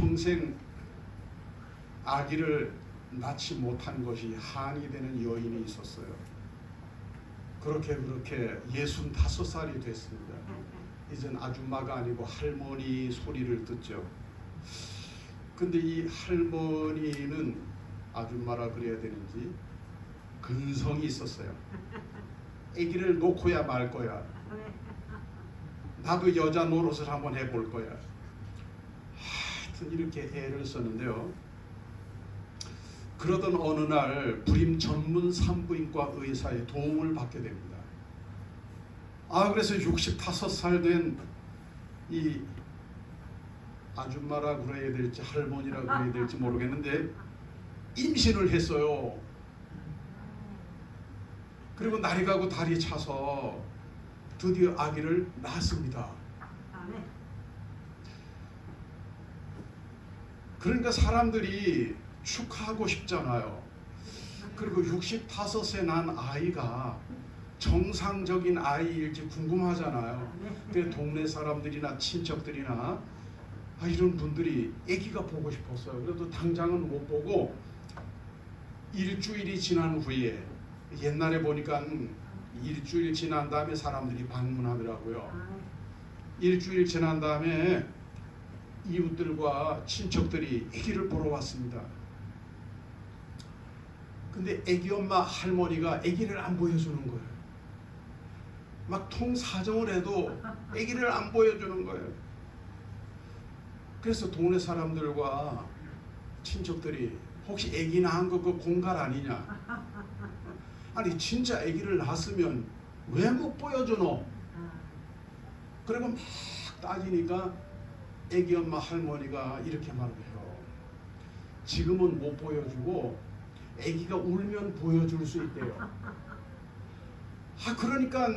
평생 아기를 낳지 못한 것이 한이 되는 여인이 있었어요. 그렇게 65살이 됐습니다. 이젠 아줌마가 아니고 할머니 소리를 듣죠. 근데 이 할머니는 아줌마라 그래야 되는지 근성이 있었어요. 아기를 놓고야 말 거야. 나도 여자 노릇을 한번 해볼 거야. 하여튼 이렇게 애를 썼는데요. 그러던 어느 날 불임 전문 산부인과 의사의 도움을 받게 됩니다. 그래서 65살 된 이 아줌마라 그래야 될지 할머니라 그래야 될지 모르겠는데 임신을 했어요. 그리고 날이 가고 달이 차서 드디어 아기를 낳았습니다. 그러니까 사람들이 축하하고 싶잖아요. 그리고 65세 난 아이가 정상적인 아이일지 궁금하잖아요. 그래서 동네 사람들이나 친척들이나 이런 분들이 아기가 보고 싶었어요. 그래도 당장은 못 보고 일주일이 지난 후에, 옛날에 보니까 일주일 지난 다음에 사람들이 방문하더라고요. 일주일 지난 다음에 이웃들과 친척들이 아기를 보러 왔습니다. 근데 아기 엄마 할머니가 아기를 안 보여주는 거예요. 막 통사정을 해도 아기를 안 보여주는 거예요. 그래서 동네 사람들과 친척들이 혹시 아기 낳은 거 그 공갈 아니냐? 아니 진짜 아기를 낳았으면 왜 못 보여주노? 그리고 막 따지니까 아기 엄마 할머니가 이렇게 말을 해요. 지금은 못 보여주고 아기가 울면 보여줄 수 있대요. 그러니까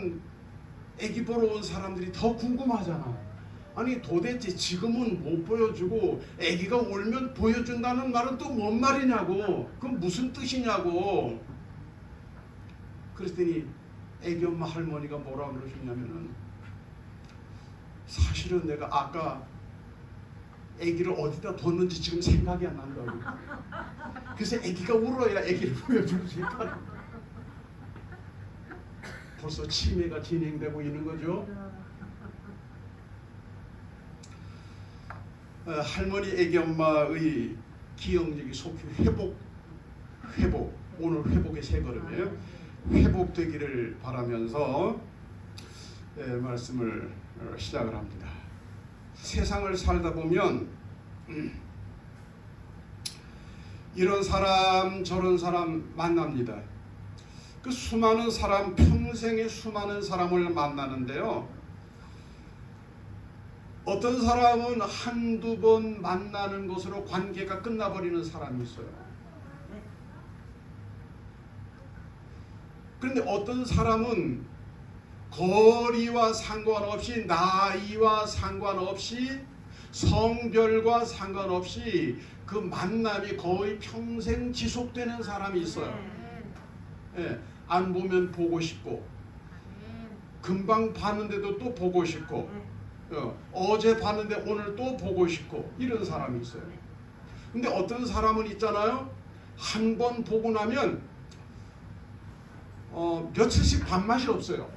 아기 보러 온 사람들이 더 궁금하잖아. 아니 도대체 지금은 못 보여주고 아기가 울면 보여준다는 말은 또 뭔 말이냐고. 그건 무슨 뜻이냐고. 그랬더니 아기 엄마 할머니가 뭐라 그러셨냐면은, 사실은 내가 아까 아기를 어디다 뒀는지 지금 생각이 안 난다고. 그래서 아기가 울어야 아기를 보여줄 수 있다. 벌써 치매가 진행되고 있는 거죠. 할머니 아기 엄마의 기억력이 속히 회복 오늘 회복의 세 걸음이에요. 회복되기를 바라면서 말씀을 시작을 합니다. 세상을 살다 보면 이런 사람 저런 사람 만납니다. 그 수많은 사람, 평생에 수많은 사람을 만나는데요. 어떤 사람은 한두 번 만나는 것으로 관계가 끝나버리는 사람이 있어요. 그런데 어떤 사람은 거리와 상관없이, 나이와 상관없이, 성별과 상관없이 그 만남이 거의 평생 지속되는 사람이 있어요. 안 보면 보고 싶고, 금방 봤는데도 또 보고 싶고, 어제 봤는데 오늘 또 보고 싶고, 이런 사람이 있어요. 근데 어떤 사람은 있잖아요. 한 번 보고 나면 며칠씩 밥맛이 없어요.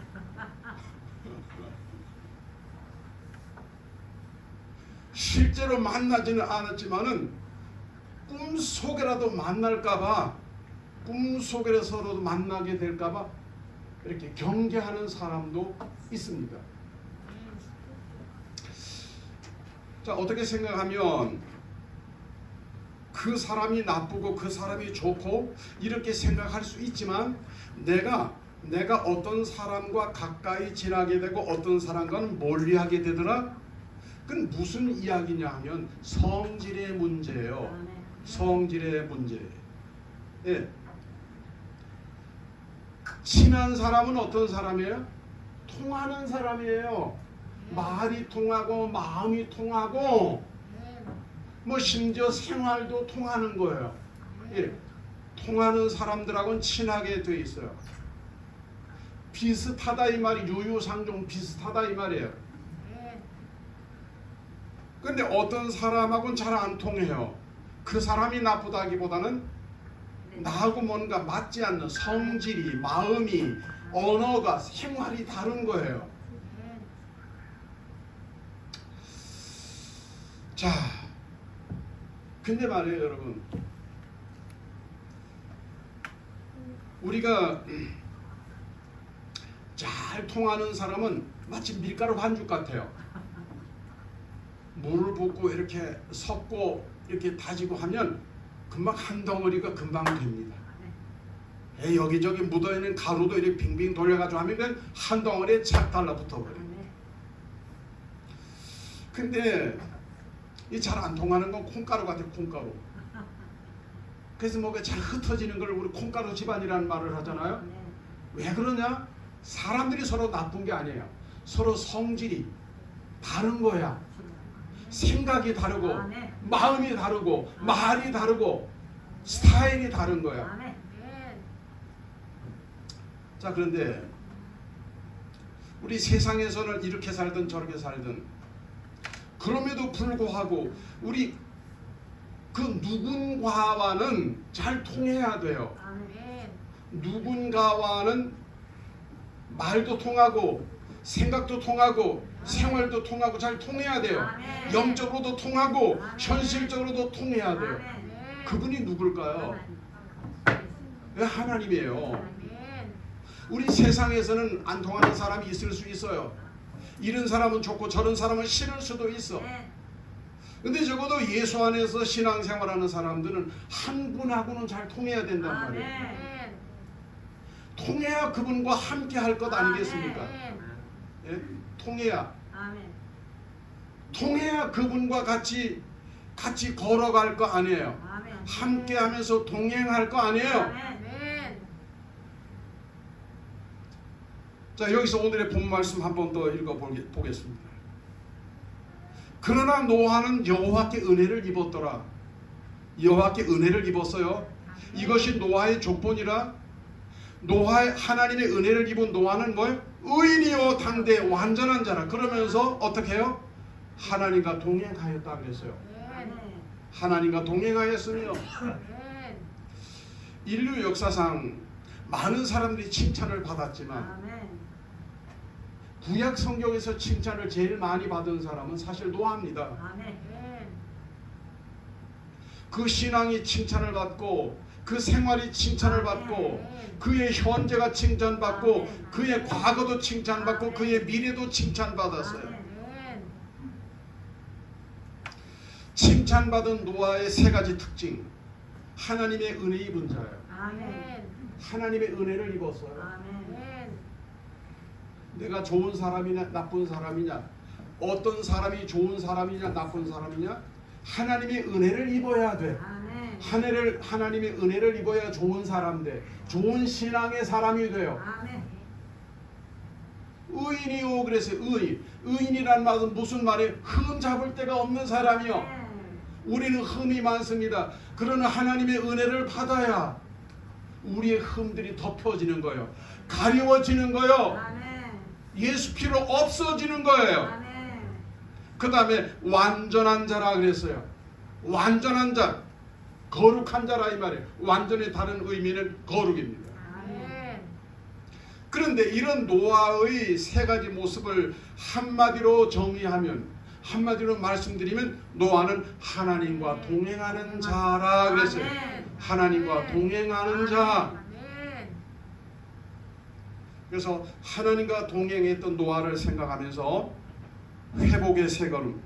실제로 만나지는 않았지만은 꿈속에라도 만날까봐, 꿈속에서라도 만나게 될까봐 이렇게 경계하는 사람도 있습니다. 자, 어떻게 생각하면 그 사람이 나쁘고 그 사람이 좋고 이렇게 생각할 수 있지만, 내가 어떤 사람과 가까이 지나게 되고 어떤 사람과는 멀리하게 되더라. 그건 무슨 이야기냐 하면 성질의 문제예요. 성질의 문제. 친한 사람은 어떤 사람이에요? 통하는 사람이에요. 말이 통하고 마음이 통하고 뭐 심지어 생활도 통하는 거예요. 통하는 사람들하고는 친하게 돼 있어요. 비슷하다 이 말이, 유유상종 비슷하다 이 말이에요. 근데 어떤 사람하고는 잘 안 통해요. 그 사람이 나쁘다기보다는 나하고 뭔가 맞지 않는 성질이, 마음이, 언어가, 생활이 다른 거예요. 자, 근데 말이에요, 여러분. 우리가 잘 통하는 사람은 마치 밀가루 반죽 같아요. 물을 붓고 이렇게 섞고 이렇게 다지고 하면 금방 한 덩어리가 금방 됩니다. 여기저기 묻어있는 가루도 이렇게 빙빙 돌려가지고 하면 그냥 한 덩어리에 착 달라붙어버려요. 근데 이 잘 안 통하는 건 콩가루 같아요. 콩가루. 그래서 뭐가 잘 흩어지는 걸 우리 콩가루 집안이라는 말을 하잖아요. 왜 그러냐? 사람들이 서로 나쁜 게 아니에요. 서로 성질이 다른 거야. 생각이 다르고 마음이 다르고 말이 다르고 스타일이 다른 거야. 자, 그런데 우리 세상에서는 이렇게 살든 저렇게 살든 그럼에도 불구하고 우리 그 누군가와는 잘 통해야 돼요. 누군가와는 말도 통하고 생각도 통하고 생활도 통하고 잘 통해야 돼요. 영적으로도 통하고 현실적으로도 통해야 돼요. 그분이 누굴까요? 하나님이에요. 우리 세상에서는 안 통하는 사람이 있을 수 있어요. 이런 사람은 좋고 저런 사람은 싫을 수도 있어. 근데 적어도 예수 안에서 신앙생활하는 사람들은 한 분하고는 잘 통해야 된단 말이에요. 통해야 그분과 함께 할 것 아니겠습니까? 예? 통해야 그분과 같이 걸어갈 거 아니에요. 함께 하면서 동행할 거 아니에요. 자, 여기서 오늘의 본 말씀 한 번 더 읽어보겠습니다. 그러나 노아는 여호와께 은혜를 입었더라. 여호와께 은혜를 입었어요. 이것이 노아의 조건이라. 하나님의 은혜를 입은 노아는 뭐예요? 의인이요 당대 완전한 자라. 그러면서 어떻게 해요? 하나님과 동행하였다 그랬어요. 하나님과 동행하였으며 인류 역사상 많은 사람들이 칭찬을 받았지만 구약 성경에서 칭찬을 제일 많이 받은 사람은 사실 노아입니다. 그 신앙이 칭찬을 받고 그 생활이 칭찬을 받고 그의 현재가 칭찬받고 그의 과거도 칭찬받고 그의 미래도 칭찬받았어요. 칭찬받은 노아의 세 가지 특징. 하나님의 은혜 입은 자예요. 하나님의 은혜를 입었어요. 내가 좋은 사람이냐 나쁜 사람이냐, 어떤 사람이 좋은 사람이냐 나쁜 사람이냐, 하나님의 은혜를 입어야 돼. 하나님의 은혜를 입어야 좋은 사람 돼. 좋은 신앙의 사람이 돼요. 의인이요 그랬어요. 의인이란 말은 무슨 말이에요? 흠 잡을 데가 없는 사람이요. 우리는 흠이 많습니다. 그러나 하나님의 은혜를 받아야 우리의 흠들이 덮여지는 거예요. 가려워지는 거예요. 예수 피로 없어지는 거예요. 그 다음에 완전한 자라 그랬어요. 완전한 자, 거룩한 자라 이 말이에요. 완전히 다른 의미는 거룩입니다. 그런데 이런 노아의 세 가지 모습을 한마디로 정의하면, 한마디로 말씀드리면 노아는 하나님과 동행하는 자라 그랬어요. 하나님과 동행하는 자. 그래서 하나님과 동행했던 노아를 생각하면서 회복의 세 걸음,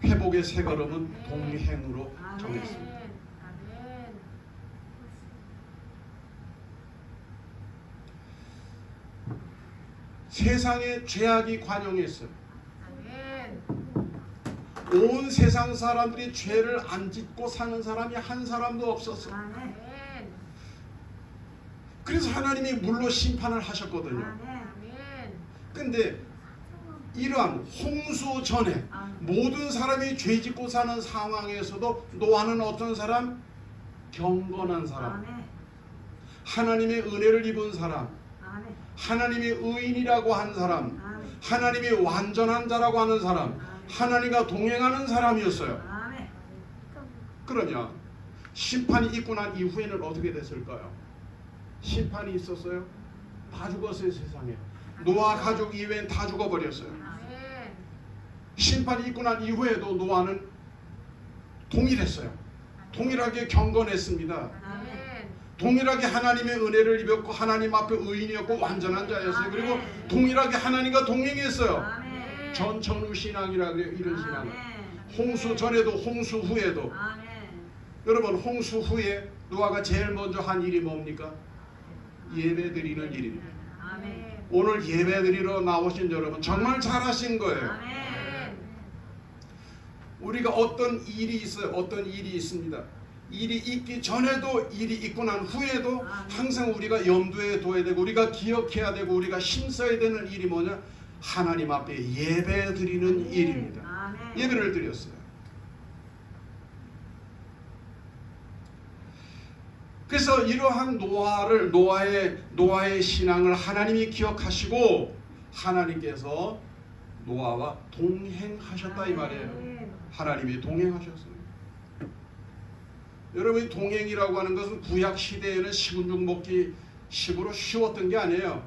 회복의 세 걸음은 동행으로 정했습니다. 세상에 죄악이 관영했어요. 온 세상 사람들이 죄를 안 짓고 사는 사람이 한 사람도 없었어요. 그래서 하나님이 물로 심판을 하셨거든요. 근데 이러한 홍수 전에 모든 사람이 죄 짓고 사는 상황에서도 노아는 어떤 사람? 경건한 사람, 하나님의 은혜를 입은 사람, 하나님의 의인이라고 한 사람, 하나님의 완전한 자라고 하는 사람, 하나님과 동행하는 사람이었어요. 아멘. 그러냐 심판이 있고 난 이후에는 어떻게 됐을까요? 심판이 있었어요? 다 죽었어요. 세상에 노아 가족 이외엔 다 죽어버렸어요. 아멘. 심판이 있고 난 이후에도 노아는 동일했어요. 동일하게 경건했습니다. 아멘. 동일하게 하나님의 은혜를 입었고 하나님 앞에 의인이었고 완전한 자였어요. 그리고 동일하게 하나님과 동행했어요. 아멘. 전천후 신앙이라 그래요. 이런 신앙을. 아멘. 홍수 전에도 홍수 후에도. 아멘. 여러분 홍수 후에 노아가 제일 먼저 한 일이 뭡니까? 예배 드리는 일입니다. 아멘. 오늘 예배 드리러 나오신 여러분 정말 잘하신 거예요. 아멘. 우리가 어떤 일이 있어요. 어떤 일이 있습니다. 일이 있기 전에도 일이 있고 난 후에도 항상 우리가 염두에 둬야 되고 우리가 기억해야 되고 우리가 힘써야 되는 일이 뭐냐? 하나님 앞에 예배 드리는 일입니다. 아멘. 예배를 드렸어요. 그래서 이러한 노아의 신앙을 하나님이 기억하시고 하나님께서 노아와 동행하셨다 이 말이에요. 하나님이 동행하셨어요. 여러분 동행이라고 하는 것은 구약 시대에는 식은 죽 먹기 식으로 쉬웠던 게 아니에요.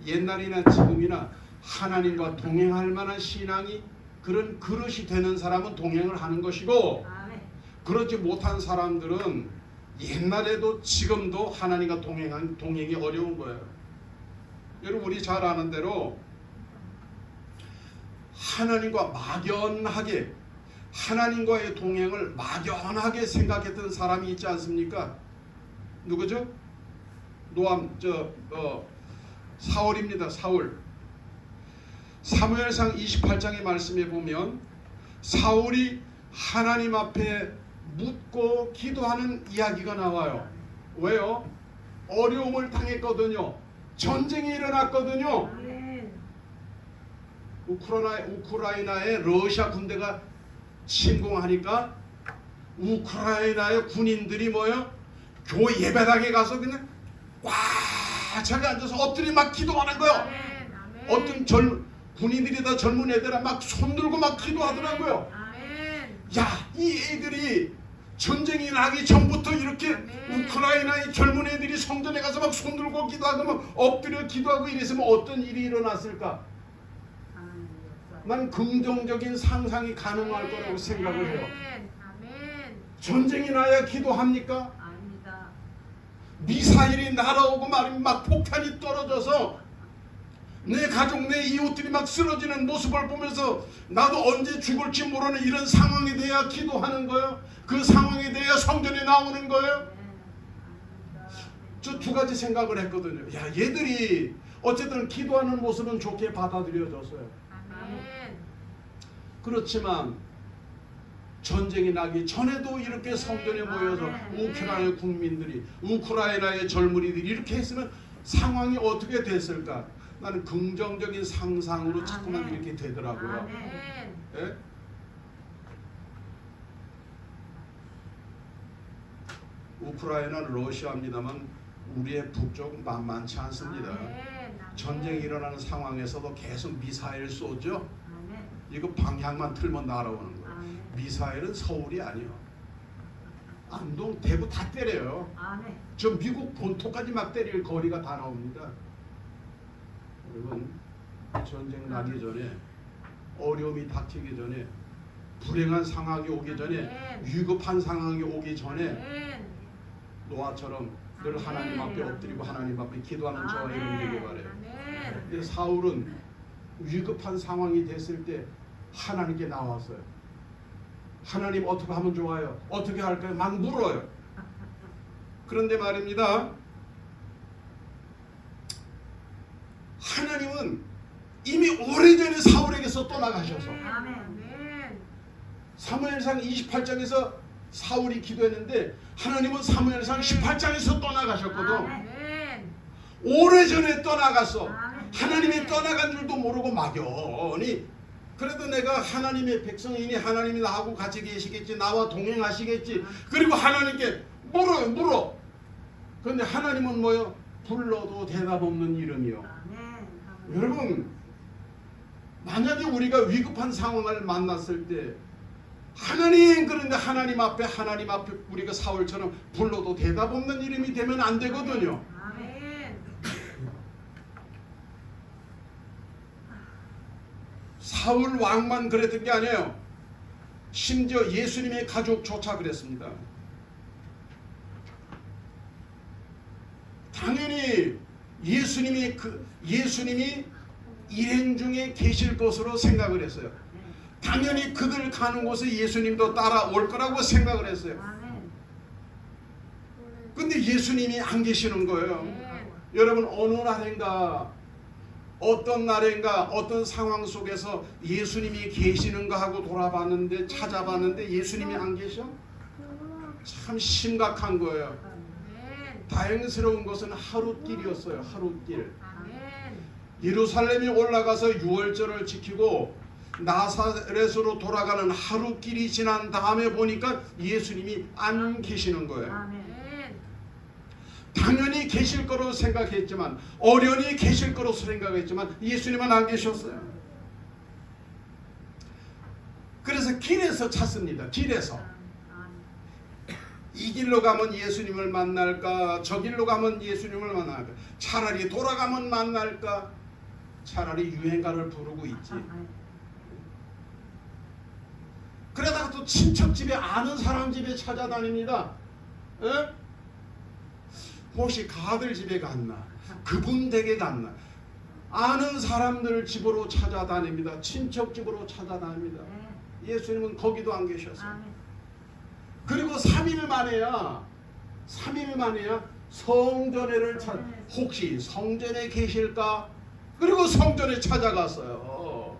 옛날이나 지금이나 하나님과 동행할 만한 신앙이 그런 그릇이 되는 사람은 동행을 하는 것이고 아멘. 그렇지 못한 사람들은 옛날에도 지금도 하나님과 동행이 어려운 거예요. 여러분 우리 잘 아는 대로 하나님과 막연하게 하나님과의 동행을 막연하게 생각했던 사람이 있지 않습니까? 누구죠? 사울입니다. 사울. 사무엘상 28장의 말씀에 보면 사울이 하나님 앞에 묻고 기도하는 이야기가 나와요. 왜요? 어려움을 당했거든요. 전쟁이 일어났거든요. 아멘. 우크라이나에 러시아 군대가 침공하니까 우크라이나의 군인들이 뭐요? 교회 예배당에 가서 그냥 꽉 차게 앉아서 엎드려 막 기도하는 거예요. 아멘. 어떤 군인들이 다 젊은 애들아 막 손들고 막 기도하더라고요. 아멘. 야, 이 애들이 전쟁이 나기 전부터 이렇게 아멘. 우크라이나의 젊은 애들이 성전에 가서 막 손들고 기도하고 막 엎드려 기도하고 이랬으면 어떤 일이 일어났을까? 난 긍정적인 상상이 가능할 거라고 생각을 해요. 아멘. 전쟁이 나야 기도합니까? 아닙니다. 미사일이 날아오고 말이면 막 폭탄이 떨어져서 내 가족 내 이웃들이 막 쓰러지는 모습을 보면서 나도 언제 죽을지 모르는 이런 상황이 돼야 기도하는 거예요. 그 상황이 돼야 성전에 나오는 거예요. 저 두 가지 생각을 했거든요. 야, 얘들이 어쨌든 기도하는 모습은 좋게 받아들여졌어요. 아멘. 그렇지만 전쟁이 나기 전에도 이렇게 성전에 모여서 우크라이나 국민들이 우크라이나의 젊은이들이 이렇게 했으면 상황이 어떻게 됐을까? 나는 긍정적인 상상으로 자꾸만 이렇게 되더라고요. 아멘. 예? 우크라이나는 러시아입니다만 우리의 북쪽은 만만치 않습니다. 아멘. 전쟁이 일어나는 상황에서도 계속 미사일 쏘죠. 아멘. 이거 방향만 틀면 날아오는 거예요. 아멘. 미사일은 서울이 아니요. 안동, 대구 다 때려요. 아멘. 저 미국 본토까지 막 때릴 거리가 다 나옵니다. 여러분, 전쟁 나기 전에 어려움이 닥치기 전에 불행한 상황이 오기 전에 위급한 상황이 오기 전에 아멘. 노아처럼 늘 하나님 앞에 엎드리고 하나님 앞에 기도하는 저와 이런 되길 바래요. 아멘. 근데 사울은 위급한 상황이 됐을 때 하나님께 나왔어요. 하나님 어떻게 하면 좋아요? 어떻게 할까요? 막 물어요. 그런데 말입니다. 하나님은 이미 오래전에 사울에게서 떠나가셔서 아멘. 사무엘상 28장에서 사울이 기도했는데 하나님은 사무엘상 18장에서 떠나가셨거든. 아멘. 오래전에 떠나갔어. 아멘. 하나님이 떠나간 줄도 모르고 막연히 그래도 내가 하나님의 백성이니 하나님이 나하고 같이 계시겠지, 나와 동행하시겠지. 그리고 하나님께 물어. 그런데 하나님은 뭐요? 불러도 대답 없는 이름이요. 아멘. 여러분, 만약에 우리가 위급한 상황을 만났을 때 하나님, 그런데 하나님 앞에 우리가 사울처럼 불러도 대답 없는 이름이 되면 안 되거든요. 아멘. 사울 왕만 그랬던 게 아니에요. 심지어 예수님의 가족조차 그랬습니다. 당연히 예수님이 일행 중에 계실 것으로 생각을 했어요. 당연히 그들 가는 곳에 예수님도 따라올 거라고 생각을 했어요. 아멘. 근데 예수님이 안 계시는 거예요. 아멘. 여러분, 어느 날인가, 어떤 날인가, 어떤 상황 속에서 예수님이 계시는가 하고 돌아봤는데, 찾아봤는데 예수님이 안 계셔? 참 심각한 거예요. 아멘. 다행스러운 것은 하룻길이었어요. 하룻길. 아멘. 예루살렘에 올라가서 유월절을 지키고 나사렛으로 돌아가는 하룻길이 지난 다음에 보니까 예수님이 안 계시는 거예요. 아멘. 당연히 계실 거로 생각했지만, 어련히 계실 거로 생각했지만 예수님은 안 계셨어요. 그래서 길에서 찾습니다. 길에서 이 길로 가면 예수님을 만날까, 저 길로 가면 예수님을 만날까, 차라리 돌아가면 만날까, 차라리 유행가를 부르고 있지. 그러다가 또 친척 집에, 아는 사람 집에 찾아다닙니다. 에? 혹시 가들 집에 갔나, 그분 댁에 갔나, 아는 사람들 집으로 찾아다닙니다. 친척 집으로 찾아다닙니다. 예수님은 거기도 안 계셨어요. 아멘. 그리고 3일 만에야 성전에를 혹시 성전에 계실까? 그리고 성전에 찾아갔어요.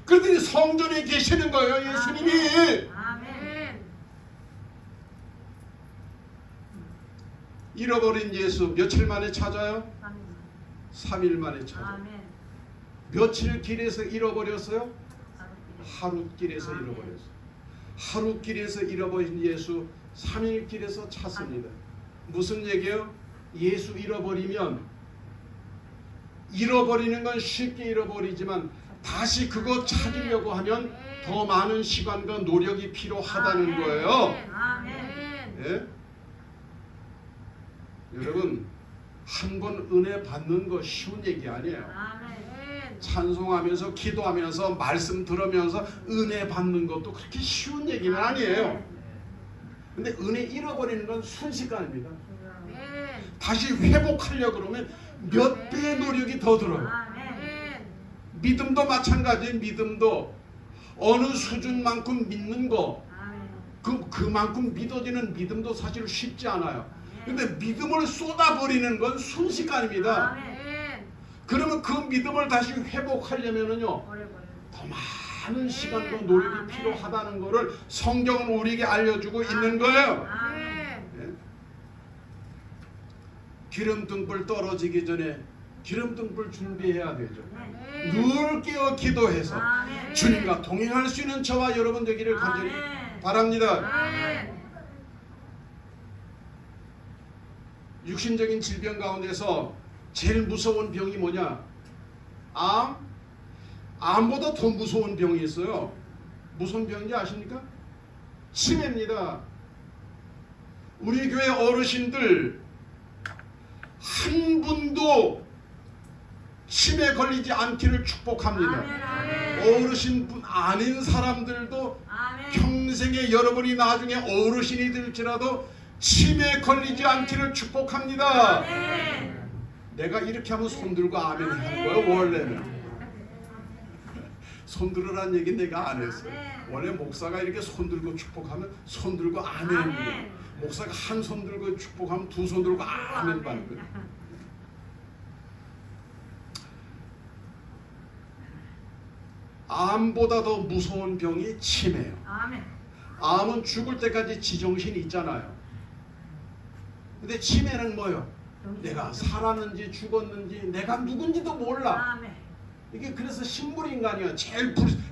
그랬더니 성전에 계시는 거예요, 예수님이. 아멘. 잃어버린 예수 며칠 만에 찾아요? 3일 만에 찾아요. 아멘. 며칠 길에서 잃어버렸어요? 하룻길에서 아멘. 잃어버렸어요. 하룻길에서 잃어버린 예수 3일 길에서 찾습니다. 무슨 얘기예요? 예수 잃어버리면, 잃어버리는 건 쉽게 잃어버리지만 다시 그거 찾으려고 하면 더 많은 시간과 노력이 필요하다는 거예요. 아멘. 예? 여러분, 한 번 은혜 받는 거 쉬운 얘기 아니에요. 아멘. 찬송하면서, 기도하면서, 말씀 들으면서 은혜 받는 것도 그렇게 쉬운 얘기는 아니에요. 근데 은혜 잃어버리는 건 순식간입니다. 아멘. 다시 회복하려고 그러면 몇 배의 노력이 더 들어요. 아멘. 믿음도 마찬가지예요. 믿음도 어느 수준만큼 믿는 거, 아멘. 그만큼 믿어지는 믿음도 사실 쉽지 않아요. 근데 믿음을 쏟아버리는 건 순식간입니다. 아멘. 그러면 그 믿음을 다시 회복하려면은요, 어려워요. 더 많은 시간과 노력이 필요하다는 것을 성경은 우리에게 알려주고 있는 거예요. 아멘. 예? 기름등불 떨어지기 전에 기름등불 준비해야 되죠. 늘 깨어 기도해서 아멘. 주님과 동행할 수 있는 저와 여러분 되기를 간절히 아멘. 바랍니다. 아멘. 육신적인 질병 가운데서 제일 무서운 병이 뭐냐? 암? 암보다 더 무서운 병이 있어요. 무슨 병인지 아십니까? 치매입니다. 우리 교회 어르신들 한 분도 치매 걸리지 않기를 축복합니다. 아멘. 어르신뿐 아닌 사람들도 아멘. 평생에 여러분이 나중에 어르신이 될지라도 치매 걸리지 않기를 축복합니다. 아멘. 내가 이렇게 하면 손 들고 아멘 하는 거예요. 원래는 손 들으라는 얘기 내가 안 했어요. 원래 목사가 이렇게 손 들고 축복하면 손 들고 아멘. 아멘. 목사가 한 손 들고 축복하면 두 손 들고 아멘 받는 거예요. 암보다 더 무서운 병이 치매예요. 아멘. 암은 죽을 때까지 지정신이 있잖아요. 근데 치매는 뭐예요? 내가 살았는지 죽었는지 내가 누군지도 몰라. 아멘. 이게 그래서 식물인간이야.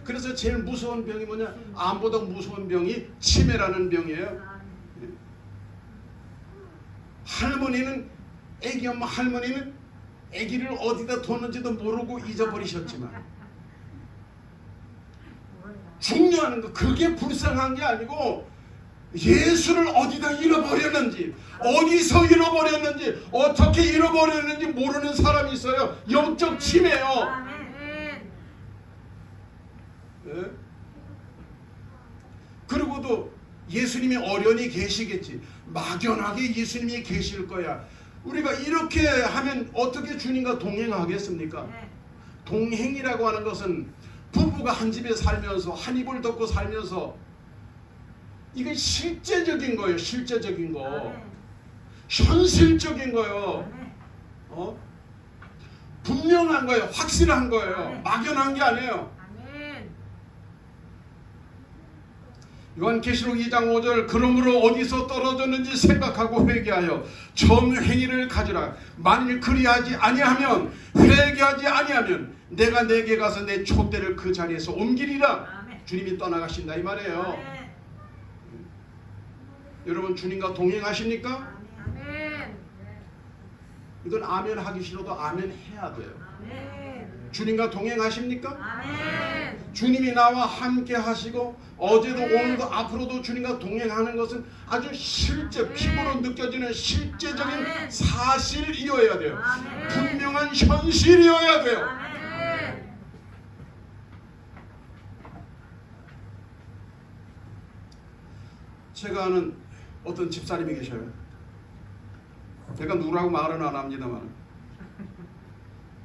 그래서 제일 무서운 병이 뭐냐? 암보다 무서운 병이 치매라는 병이에요. 아멘. 할머니는, 애기 엄마 할머니는 아기를 어디다 뒀는지도 모르고 잊어버리셨지만 중요한 거 그게 불쌍한 게 아니고 예수를 어디다 잃어버렸는지 어디서 잃어버렸는지 어떻게 잃어버렸는지 모르는 사람이 있어요. 영적 치매요. 아멘. 예? 그리고도 예수님이 어련히 계시겠지. 막연하게 예수님이 계실 거야. 우리가 이렇게 하면 어떻게 주님과 동행하겠습니까? 동행이라고 하는 것은 부부가 한 집에 살면서 한 이불 덮고 살면서 이게 실제적인 거예요. 실제적인 거. 현실적인 거예요. 분명한 거예요. 확실한 거예요. 막연한 게 아니에요. 아멘. 요한계시록 2장 5절 그러므로 어디서 떨어졌는지 생각하고 회개하여 전 행위를 가지라. 만일 그리하지 아니하면 회개하지 아니하면 내가 내게 가서 내 촛대를 그 자리에서 옮기리라. 주님이 떠나가신다 이 말이에요. 여러분 주님과 동행하십니까? 아멘. 이건 아멘 하기 싫어도 아멘 해야 돼요. 아멘. 주님과 동행하십니까? 아멘. 주님이 나와 함께 하시고 어제도 오늘도 앞으로도 주님과 동행하는 것은 아주 실제 피부로 느껴지는 실제적인 사실이어야 돼요. 분명한 현실이어야 돼요. 아멘. 제가 아는 어떤 집사님이 계셔요. 제가 누구라고 말은 안 합니다만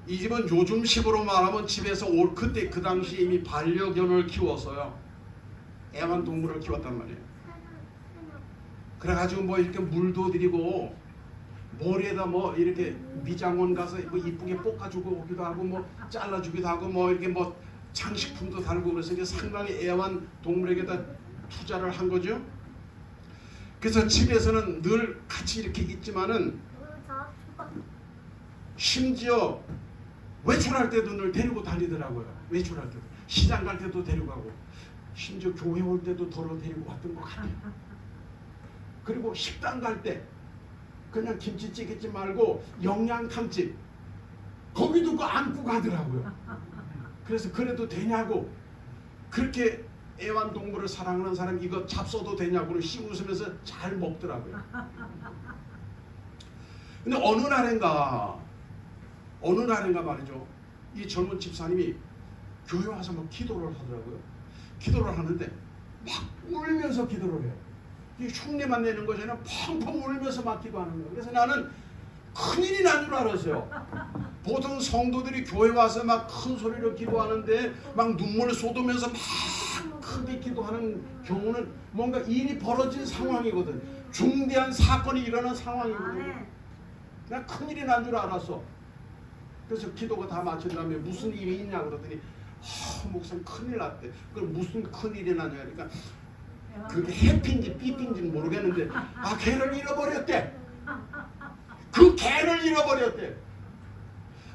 이 집은 요즘식으로 말하면 집에서 그때 그 당시 이미 반려견을 키웠어요. 애완동물을 키웠단 말이에요. 그래가지고 뭐 이렇게 물도 드리고 머리에다 뭐 이렇게 미장원 가서 뭐 이쁘게 볶아주고 오기도 하고 뭐 잘라주기도 하고 뭐 이렇게 뭐 장식품도 달고 그래서 이게 상당히 애완동물에게다 투자를 한 거죠. 그래서 집에서는 늘 같이 이렇게 있지만은 심지어 외출할 때도 늘 데리고 다니더라고요. 외출할 때도 시장 갈 때도 데리고 가고 심지어 교회 올 때도 더러 데리고 왔던 것 같아요. 그리고 식당 갈 때 그냥 김치찌개집 말고 영양탕집 거기도 그 안고 가더라고요. 그래서 그래도 되냐고 그렇게 애완동물을 사랑하는 사람 이거 잡숴도 되냐고 씌웃으면서 잘 먹더라고요. 근데 어느 날인가 말이죠. 이 젊은 집사님이 교회 와서 막 기도를 하더라고요. 기도를 하는데 막 울면서 기도를 해요. 이 흉내만 내는 것이 아니라 펑펑 울면서 막 기도하는 거예요. 그래서 나는 큰일이 난 줄 알았어요. 보통 성도들이 교회 와서 막 큰 소리로 기도하는데 막 눈물 쏟으면서 막 크게 기도하는 경우는 뭔가 일이 벌어진 상황이거든. 중대한 사건이 일어난 상황이거든. 난 큰일이 난 줄 알았어. 그래서 기도가 다 마친 다음에 무슨 일이 있냐 그러더니 목사님 큰일 났대. 그럼 무슨 큰일이 나냐 그러니까 그게 해피인지 삐삐인지 모르겠는데 개를 잃어버렸대. 그 개를 잃어버렸대.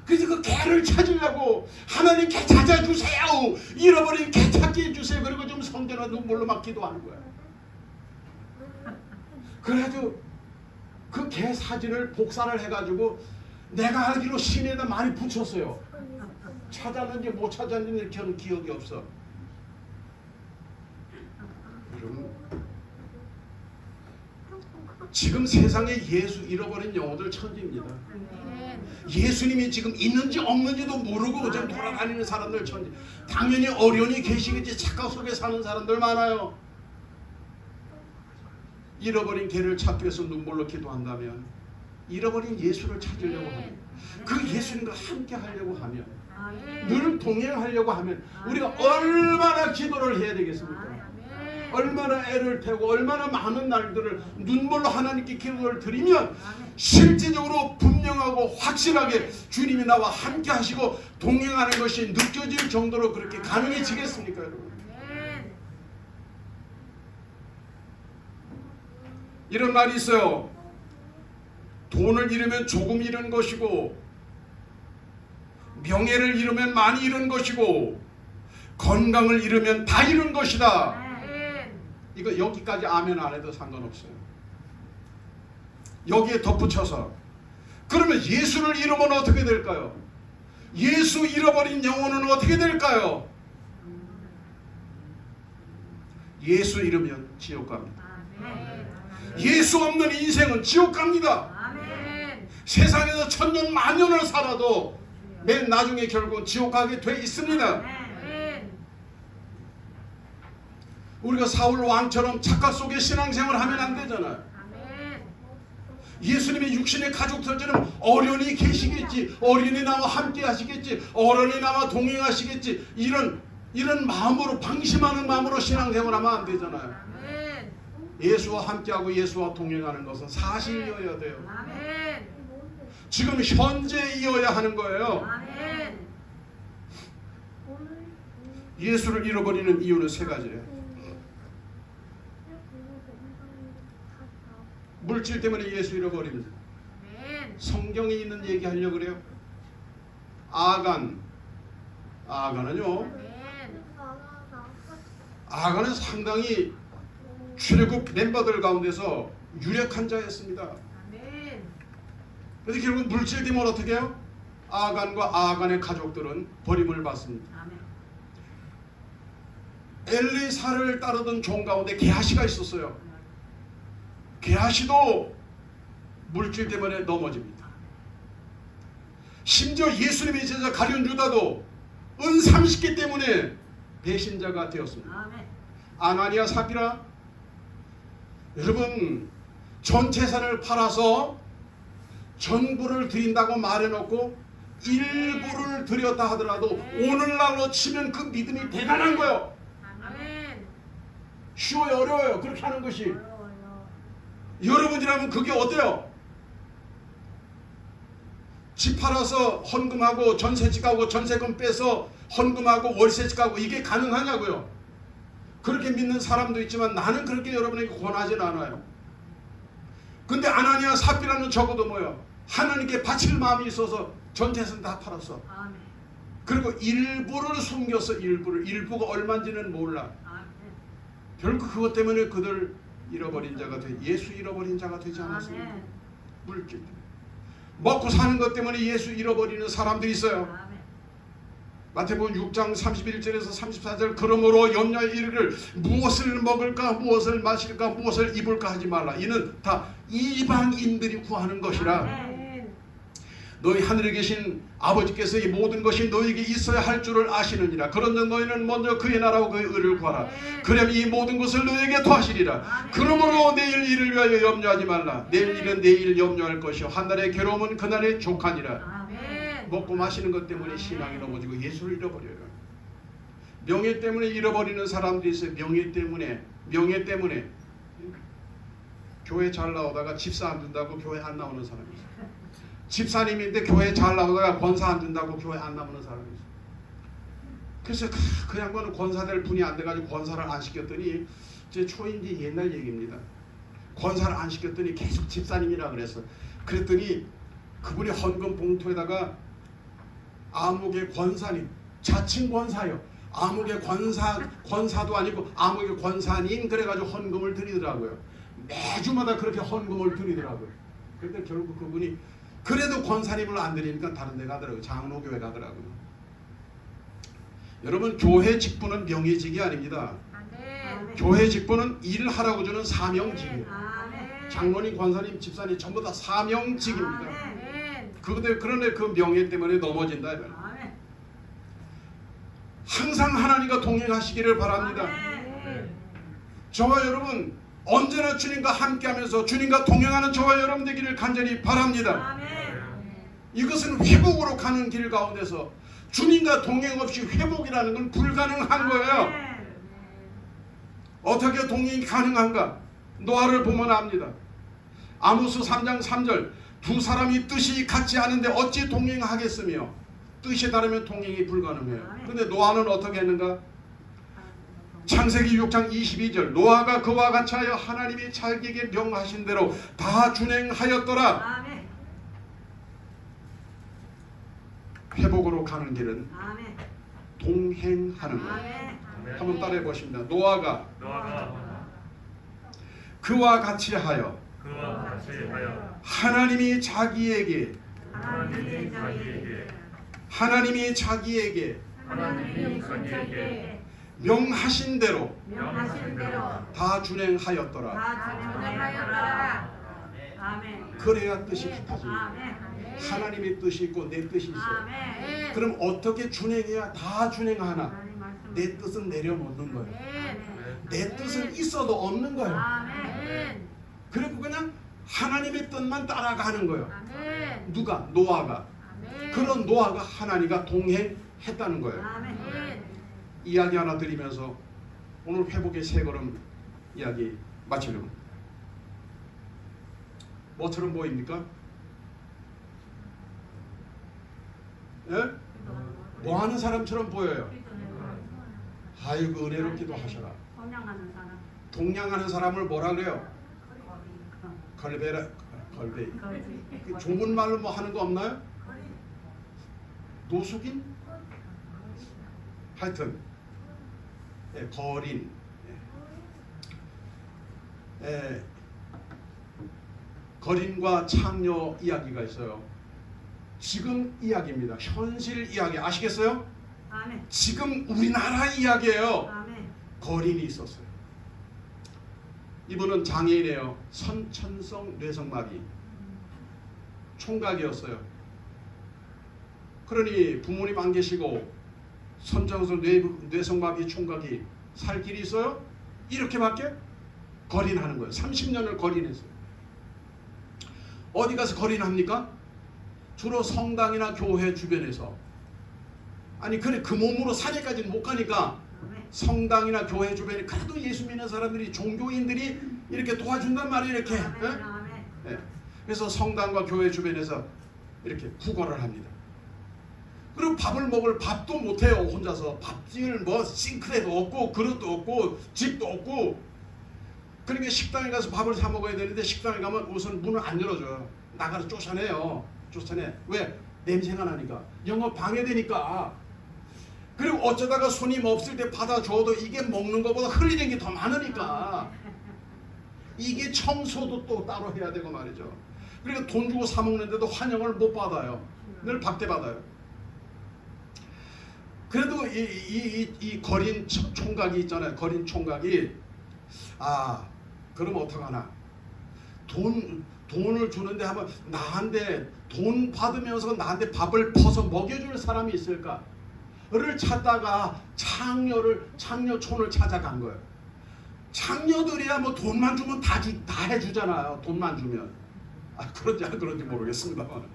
그래서 그 개를 찾으려고 하나님 개 찾아주세요. 잃어버린 개 찾게 해주세요. 그리고 좀 성전에 눈물로 막 기도하는 거야. 그래가지고 그 개 사진을 복사를 해가지고 내가 알기로 시내에다 많이 붙였어요. 찾았는지 못 찾았는지 저는 기억이 없어. 여러분 지금 세상에 예수 잃어버린 영혼들 천지입니다. 예수님이 지금 있는지 없는지도 모르고 지금 돌아다니는 사람들 천지. 당연히 어련히 계시겠지. 착각 속에 사는 사람들 많아요. 잃어버린 개를 찾기 위해서 눈물로 기도한다면 잃어버린 예수를 찾으려고 하면 그 예수님과 함께 하려고 하면 늘 동행하려고 하면 우리가 얼마나 기도를 해야 되겠습니까? 얼마나 애를 태우고 얼마나 많은 날들을 눈물로 하나님께 기도를 드리면 실제적으로 분명하고 확실하게 주님이 나와 함께 하시고 동행하는 것이 느껴질 정도로 그렇게 가능해지겠습니까 여러분? 이런 말이 있어요. 돈을 잃으면 조금 잃은 것이고 명예를 잃으면 많이 잃은 것이고 건강을 잃으면 다 잃은 것이다. 이거 여기까지 아멘 안 해도 상관없어요. 여기에 덧붙여서 그러면 예수를 잃으면 어떻게 될까요? 예수 잃어버린 영혼은 어떻게 될까요? 예수 잃으면 지옥 갑니다. 아멘. 예수 없는 인생은 지옥 갑니다. 아멘. 세상에서 천년 만년을 살아도 맨 나중에 결국 지옥 가게 돼 있습니다. 아멘. 우리가 사울 왕처럼 착각 속에 신앙생활을 하면 안 되잖아요. 아멘. 예수님의 육신의 가족들처럼 어련히 계시겠지, 어련히 나와 함께 하시겠지, 어련히 나와 동행하시겠지, 이런 마음으로, 방심하는 마음으로 신앙생활하면 안 되잖아요. 아멘. 예수와 함께하고 예수와 동행하는 것은 사실이어야 돼요. 아멘. 지금 현재이어야 하는 거예요. 아멘. 예수를 잃어버리는 이유는 세 가지예요. 물질 때문에 예수 잃어버립니다. 아멘. 성경에 있는 얘기 하려고 그래요. 아간은요, 아멘. 아간은 상당히 출애굽 멤버들 가운데서 유력한 자였습니다. 아멘. 그래서 결국 물질 때문에 어떻게 해요? 아간과 아간의 가족들은 버림을 받습니다. 아멘. 엘리사를 따르던 종 가운데 게하시가 있었어요. 게하시도 물질 때문에 넘어집니다. 심지어 예수님의 제자 가룟 유다도 은 30개 때문에 배신자가 되었습니다. 아멘. 아나니아 삽비라, 여러분 전 재산을 팔아서 전부를 드린다고 말해놓고 일부를 드렸다 하더라도 오늘날로 치면 그 믿음이 대단한 거예요. 아멘. 쉬워요, 어려워요? 그렇게 하는 것이. 어려워요. 여러분이라면 그게 어때요? 집 팔아서 헌금하고 전세집 가고 전세금 빼서 헌금하고 월세집 가고 이게 가능하냐고요? 그렇게 믿는 사람도 있지만 나는 그렇게 여러분에게 권하지는 않아요. 근데 아나니아 삽비라는 적어도 뭐예요? 하나님께 바칠 마음이 있어서 전재산 다 팔았어. 아멘. 그리고 일부를 숨겨서 일부가 얼마인지는 몰라. 아멘. 결국 그것 때문에 그들 잃어버린 자가 예수 잃어버린 자가 되지 않았습니다. 아멘. 물질 때문에. 먹고 사는 것 때문에 예수 잃어버리는 사람들이 있어요. 아멘. 마태복음 6장 31절에서 34절, 그러므로 염려에 이르기를 무엇을 먹을까 무엇을 마실까 무엇을 입을까 하지 말라. 이는 다 이방인들이 구하는 것이라. 아멘. 너희 하늘에 계신 아버지께서 이 모든 것이 너희에게 있어야 할 줄을 아시느니라. 그런즉 너희는 먼저 그의 나라와 그의 의를 구하라. 그러면 이 모든 것을 너희에게 더하시리라. 그러므로 내일 일을 위하여 염려하지 말라. 내일 일은 내일 염려할 것이요 한 날의 괴로움은 그날의 족하니라. 아멘. 먹고 마시는 것 때문에 신앙이 넘어지고 예수를 잃어버려요. 명예 때문에 잃어버리는 사람들이 있어요. 명예 때문에 교회 잘 나오다가 집사 안 준다고 교회 안 나오는 사람이 있어요. 집사님인데 교회 잘 나오다가 권사 안 준다고 교회 안 나오는 사람이 있어요. 그래서 그 양반은 권사될 분이 안 돼가지고 권사를 안 시켰더니, 제 초인지 옛날 얘기입니다. 권사를 안 시켰더니 계속 집사님이라 그랬어. 그랬더니 그분이 헌금 봉투에다가 아무개 권사님, 자칭 권사요. 아무개 권사도 아니고 아무개 권사님 그래가지고 헌금을 드리더라고요. 매주마다 그렇게 헌금을 드리더라고요. 그런데 결국 그분이 그래도 권사님을 안 드리니까 다른 데 가더라고요. 장로교회 가더라고요. 여러분, 교회 직분은 명예직이 아닙니다. 아멘. 교회 직분은 일을 하라고 주는 사명직이에요. 아멘. 장로님, 권사님, 집사님 전부 다 사명직입니다. 아멘. 그런데 그 명예 때문에 넘어진다. 아멘. 항상 하나님과 동행하시기를 바랍니다. 아멘. 저와 여러분 언제나 주님과 함께하면서 주님과 동행하는 저와 여러분 되기를 간절히 바랍니다. 아멘. 이것은 회복으로 가는 길 가운데서 주님과 동행 없이 회복이라는 건 불가능한 거예요. 아멘. 어떻게 동행이 가능한가? 노아를 보면 압니다. 아모스 3장 3절, 두 사람이 뜻이 같지 않은데 어찌 동행하겠으며, 뜻이 다르면 동행이 불가능해요. 그런데 노아는 어떻게 했는가? 창세기 6장 22절, 노아가 그와 같이 하여 하나님이 자기에게 명하신 대로 다 준행하였더라. 아멘. 회복으로 가는 길은 아멘. 동행하는 거예요. 아멘. 한번 따라해 보십니다. 노아가 노아가 그와 같이 하여 그와 같이 하여 하나님이 자기에게 하나님이 자기에게 하나님이 자기에게 하나님이 자기에게 명하신 대로 명하신 대로 다 준행하였더라. 다 준행하였더라. 아멘. 그래야 뜻이 깊어집니다. 아멘. 하나님의 뜻이 있고 내 뜻이 있어요. 아멘. 그럼 어떻게 준행해야 다 준행하나? 하나님 말씀. 내 뜻은 내려놓는 거예요. 아멘. 내 뜻은 있어도 없는 거예요. 아멘. 그리고 그냥 하나님의 뜻만 따라가는 거예요. 아멘. 누가? 노아가. 아멘. 그런 노아가 하나님과 동행했다는 거예요. 아멘. 이야기 하나 드리면서 오늘 회복의 세 걸음 이야기 마치려고. 뭐처럼 보입니까? 예? 뭐 하는 사람처럼 보여요. 아이고 은혜롭기도 하셔라. 성장하는 사람. 동냥하는 사람을 뭐라 그래요? 걸베라 걸베. 그 좋은 말로 뭐 하는 거 없나요? 노숙인? 하여튼 예, 거린. 예, 거린과 창녀 이야기가 있어요. 지금 이야기입니다. 현실 이야기 아시겠어요? 아멘. 지금 우리나라 이야기예요. 아멘. 거린이 있었어요. 이분은 장애인이에요. 선천성 뇌성마비 총각이었어요. 그러니 부모님 안 계시고 선천성 뇌성마비 총각이 살 길이 있어요? 이렇게밖에 거린하는 거예요. 30년을 거린했어요. 어디 가서 거린합니까? 주로 성당이나 교회 주변에서. 아니 그래 그 몸으로 산에까지는 못 가니까 아멘. 성당이나 교회 주변에 그래도 예수 믿는 사람들이 종교인들이 이렇게 도와준단 말이에요. 이렇게. 아멘. 예? 아멘. 예. 그래서 성당과 교회 주변에서 이렇게 구걸을 합니다. 그리고 밥을 먹을 밥도 못해요. 혼자서 밥집을 뭐 싱크대도 없고 그릇도 없고 집도 없고. 그러니까 식당에 가서 밥을 사 먹어야 되는데 식당에 가면 우선 문을 안 열어줘요. 나가서 쫓아내요. 쫓아내. 왜? 냄새가 나니까. 영업 방해되니까. 그리고 어쩌다가 손님 없을 때 받아줘도 이게 먹는 것보다 흘리는 게 더 많으니까. 이게 청소도 또 따로 해야 되고 말이죠. 그러니까 돈 주고 사 먹는데도 환영을 못 받아요. 늘 박대받아요. 그래도 이 거린 총각이 있잖아요. 거린 총각이 그럼 어떡하나. 돈을 주는데 한번 나한테 돈 받으면서 나한테 밥을 퍼서 먹여줄 사람이 있을까? 를 찾다가 창녀촌을 찾아간 거예요. 창녀들이야 뭐 돈만 주면 다 해주잖아요. 돈만 주면. 그런지 안 그런지 모르겠습니다만.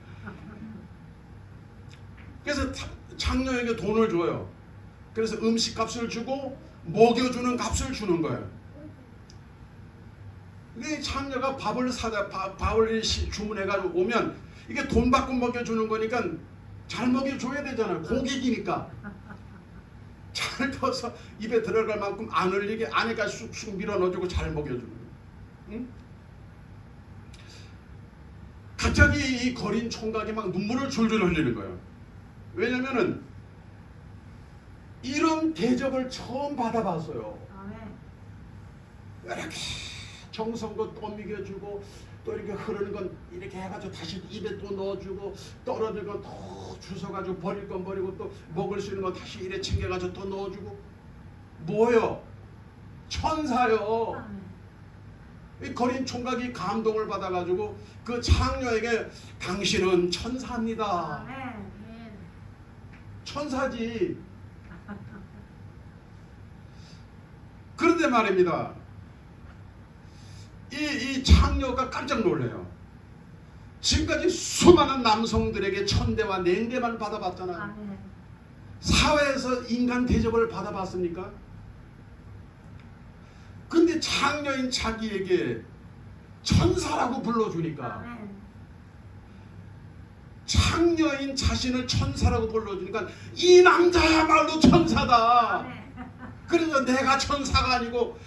그래서 창녀에게 돈을 줘요. 그래서 음식값을 주고 먹여주는 값을 주는 거예요. 이게 창녀가 밥을 주문해가지고 오면 이게 돈 받고 먹여주는 거니까 잘 먹여줘야 되잖아요. 고객이니까. 잘 떠서 입에 들어갈 만큼 안 흘리게 안에까지 쑥쑥 밀어 넣어주고 잘 먹여주는 거예요. 응? 갑자기 이 거린 총각이 막 눈물을 줄줄 흘리는 거예요. 왜냐면은 이런 대접을 처음 받아봤어요. 아멘. 이렇게 정성껏 떠먹여주고 또 이렇게 흐르는 건 이렇게 해가지고 다시 입에 또 넣어주고 떨어질 건 또 주워가지고 버릴 건 버리고 또 먹을 수 있는 건 다시 이래 챙겨가지고 또 넣어주고. 뭐요? 천사요. 아멘. 이 거린 총각이 감동을 받아가지고 그 창녀에게 당신은 천사입니다. 아멘. 천사지. 그런데 말입니다. 이 창녀가 깜짝 놀래요. 지금까지 수많은 남성들에게 천대와 냉대만 받아봤잖아요. 아멘. 사회에서 인간 대접을 받아봤습니까? 근데 창녀인 자기에게 천사라고 불러주니까, 아멘. 창녀인 자신을 천사라고 불러주니까 이 남자야말로 천사다. 아멘. 그래서 내가 천사가 아니고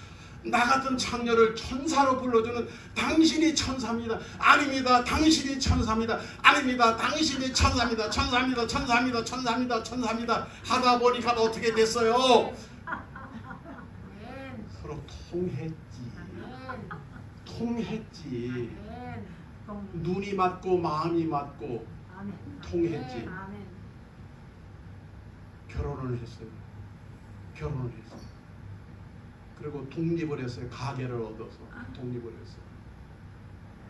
나 같은 창녀를 천사로 불러주는 당신이 천사입니다. 아닙니다. 당신이 천사입니다. 아닙니다. 당신이 천사입니다. 천사입니다. 천사입니다. 천사입니다. 천사입니다. 하다 보니까 어떻게 됐어요? 아멘. 서로 통했지. 아멘. 통했지. 아멘. 눈이 맞고 마음이 맞고 아멘. 통했지. 아멘. 결혼을 했어요. 결혼을 했어요. 그리고 독립을 했어요. 가게를 얻어서 독립을 했어요.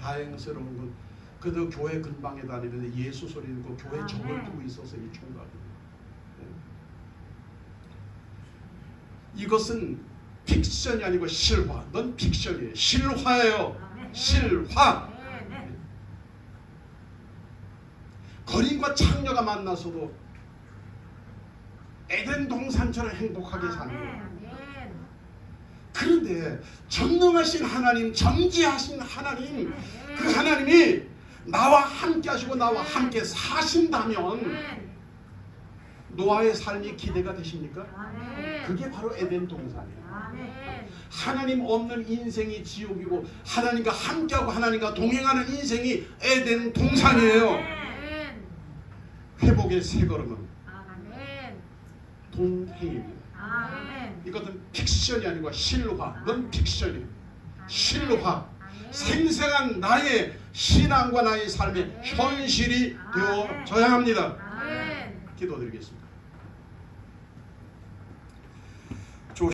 다행스러운 건 그래도 교회 근방에 다니면서 예수 소리 듣고 교회 적을 두고 있어서 이 총각이. 이것은 픽션이 아니고 실화. 넌 픽션이에요. 실화예요. 아멘. 실화. 아멘. 거린과 창녀가 만나서도 에덴 동산처럼 행복하게 사는 거예요. 아멘. 그런데 전능하신 하나님, 전지하신 하나님, 그 하나님이 나와 함께 하시고 나와 함께 사신다면 아멘. 노아의 삶이 기대가 되십니까? 아멘. 그게 바로 에덴 동산이에요. 아멘. 하나님 없는 인생이 지옥이고 하나님과 함께하고 하나님과 동행하는 인생이 에덴 동산이에요. 아멘. 회복의 세 걸음은 아멘. 동행입니다. 아멘. 이것은 픽션이 아니고 실화. 넌 픽션이에요. 실화. 아멘. 생생한 나의 신앙과 나의 삶의 현실이 되어져야 합니다. 아멘. 기도드리겠습니다.